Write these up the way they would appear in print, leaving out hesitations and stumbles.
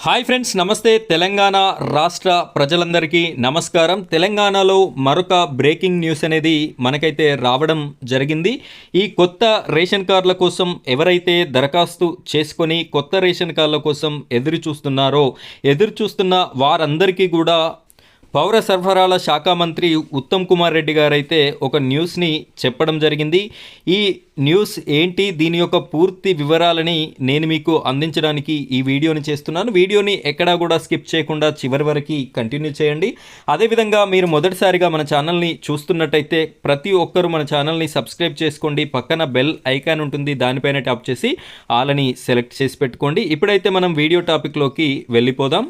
Hi friends, నమస్తే. తెలంగాణ రాష్ట్ర ప్రజలందరికీ నమస్కారం. తెలంగాణలో మరొక బ్రేకింగ్ న్యూస్ అనేది మనకైతే రావడం జరిగింది. ఈ కొత్త రేషన్ కార్డుల కోసం ఎవరైతే దరఖాస్తు చేసుకొని కొత్త రేషన్ కార్డుల కోసం ఎదురు చూస్తున్న వారందరికీ కూడా పౌర సరఫరాల శాఖ మంత్రి ఉత్తమ్ కుమార్ రెడ్డి గారైతే ఒక న్యూస్ని చెప్పడం జరిగింది. ఈ న్యూస్ ఏంటి, దీని యొక్క పూర్తి వివరాలని నేను మీకు అందించడానికి ఈ వీడియోని చేస్తున్నాను. వీడియోని ఎక్కడా కూడా స్కిప్ చేయకుండా చివరి వరకు కంటిన్యూ చేయండి. అదేవిధంగా మీరు మొదటిసారిగా మన ఛానల్ని చూస్తున్నట్టయితే ప్రతి ఒక్కరూ మన ఛానల్ని సబ్స్క్రైబ్ చేసుకోండి. పక్కన బెల్ ఐకాన్ ఉంటుంది, దానిపైన ట్యాప్ చేసి ఆలని సెలెక్ట్ చేసి పెట్టుకోండి. ఇప్పుడైతే మనం వీడియో టాపిక్లోకి వెళ్ళిపోదాం.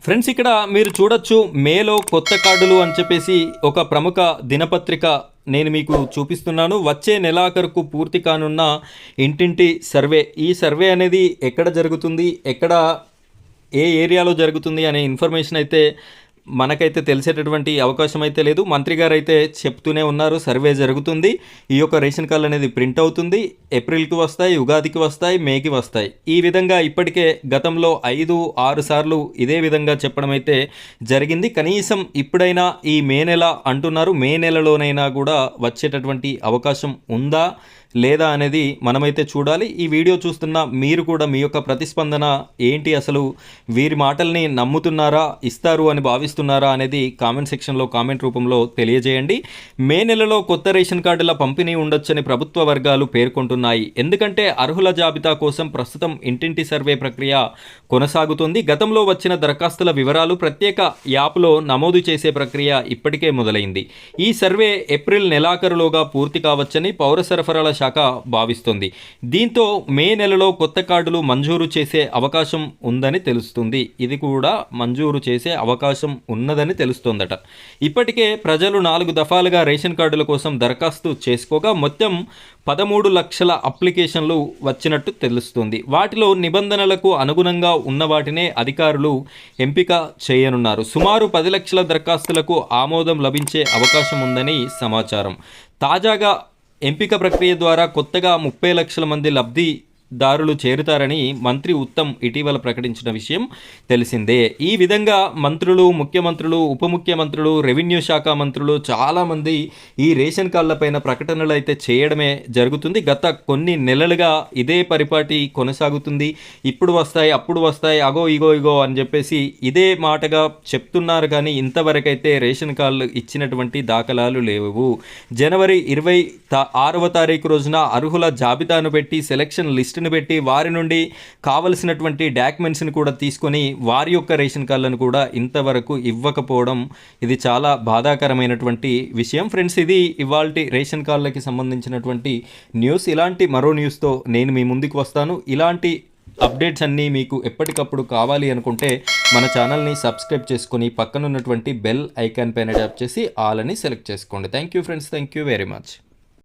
ఫ్రెండ్స్, ఇక్కడ మీరు చూడొచ్చు, మేలో కొత్త కార్డులు అని చెప్పేసి ఒక ప్రముఖ దినపత్రిక నేను మీకు చూపిస్తున్నాను. వచ్చే నెలాఖరుకు పూర్తి కానున్న ఇంటింటి సర్వే. ఈ సర్వే అనేది ఎక్కడ జరుగుతుంది, ఏ ఏరియాలో జరుగుతుంది అనే ఇన్ఫర్మేషన్ అయితే మనకైతే తెలిసేటటువంటి అవకాశం అయితే లేదు. మంత్రి గారు అయితే చెప్తూనే ఉన్నారు, సర్వే జరుగుతుంది, ఈ యొక్క రేషన్ కార్డులు అనేది ప్రింట్ అవుతుంది, ఏప్రిల్కి వస్తాయి, ఉగాదికి వస్తాయి, మేకి వస్తాయి. ఈ విధంగా ఇప్పటికే గతంలో 5-6 సార్లు ఇదే విధంగా చెప్పడం అయితే జరిగింది. కనీసం ఇప్పుడైనా ఈ మే నెల అంటున్నారు, మే నెలలోనైనా కూడా వచ్చేటటువంటి అవకాశం ఉందా లేదా అనేది మనమైతే చూడాలి. ఈ వీడియో చూస్తున్న మీరు కూడా మీ యొక్క ప్రతిస్పందన ఏంటి, అసలు వీరి మాటల్ని నమ్ముతున్నారా, ఇస్తారు అని భావిస్తున్నారా అనేది కామెంట్ సెక్షన్లో కామెంట్ రూపంలో తెలియజేయండి. మే నెలలో కొత్త రేషన్ కార్డుల పంపిణీ ఉండొచ్చని ప్రభుత్వ వర్గాలు పేర్కొంటున్నాయి. ఎందుకంటే అర్హుల జాబితా కోసం ప్రస్తుతం ఇంటింటి సర్వే ప్రక్రియ కొనసాగుతుంది. గతంలో వచ్చిన దరఖాస్తుల వివరాలు ప్రత్యేక యాప్లో నమోదు చేసే ప్రక్రియ ఇప్పటికే మొదలైంది. ఈ సర్వే ఏప్రిల్ నెలాఖరులోగా పూర్తి కావచ్చని పౌర సరఫరాల శాఖ భావిస్తుంది. దీంతో మే నెలలో కొత్త కార్డులు మంజూరు చేసే అవకాశం ఉందని తెలుస్తుంది. ఇది కూడా మంజూరు చేసే అవకాశం ఉన్నదని తెలుస్తోందట. ఇప్పటికే ప్రజలు 4 దఫాలుగా రేషన్ కార్డుల కోసం దరఖాస్తు చేసుకోగా మొత్తం 13 లక్షల అప్లికేషన్లు వచ్చినట్టు తెలుస్తుంది. వాటిలో నిబంధనలకు అనుగుణంగా ఉన్న వాటినే అధికారులు ఎంపిక చేయనున్నారు. సుమారు 10 లక్షల దరఖాస్తులకు ఆమోదం లభించే అవకాశం ఉందని సమాచారం. తాజాగా ఎంపిక ప్రక్రియ ద్వారా కొత్తగా 30 లక్షల మంది లబ్ధిదారులు చేరుతారని మంత్రి ఉత్తమ్ ఇటీవల ప్రకటించిన విషయం తెలిసిందే. ఈ విధంగా మంత్రులు, ముఖ్యమంత్రులు, ఉప ముఖ్యమంత్రులు, రెవెన్యూ శాఖ మంత్రులు చాలామంది ఈ రేషన్ కార్డులపైన ప్రకటనలు అయితే చేయడమే జరుగుతుంది. గత కొన్ని నెలలుగా ఇదే పరిపాటి కొనసాగుతుంది. ఇప్పుడు వస్తాయి, అప్పుడు వస్తాయి, అగో ఇగో అని చెప్పేసి ఇదే మాటగా చెప్తున్నారు. కానీ ఇంతవరకైతే రేషన్ కార్డులు ఇచ్చినటువంటి దాఖలాలు లేవు. జనవరి 26వ తారీఖు రోజున అర్హుల జాబితాను పెట్టి సెలక్షన్ లిస్టును పెట్టి వారి నుండి కావలసినటువంటి డాక్యుమెంట్స్ని కూడా తీసుకొని వారి యొక్క రేషన్ కార్డులను కూడా ఇంతవరకు ఇవ్వకపోవడం ఇది చాలా బాధాకరమైనటువంటి విషయం. ఫ్రెండ్స్, ఇది ఇవాల్టి రేషన్ కార్డులకి సంబంధించినటువంటి న్యూస్. ఇలాంటి మరో న్యూస్తో నేను మీ ముందుకు వస్తాను. ఇలాంటి అప్డేట్స్ అన్నీ మీకు ఎప్పటికప్పుడు కావాలి అనుకుంటే మన ఛానల్ని సబ్స్క్రైబ్ చేసుకొని పక్కనున్నటువంటి బెల్ ఐకాన్ పైన ట్యాప్ చేసి ఆల్ అని సెలెక్ట్ చేసుకోండి. Thank you friends, thank you very much.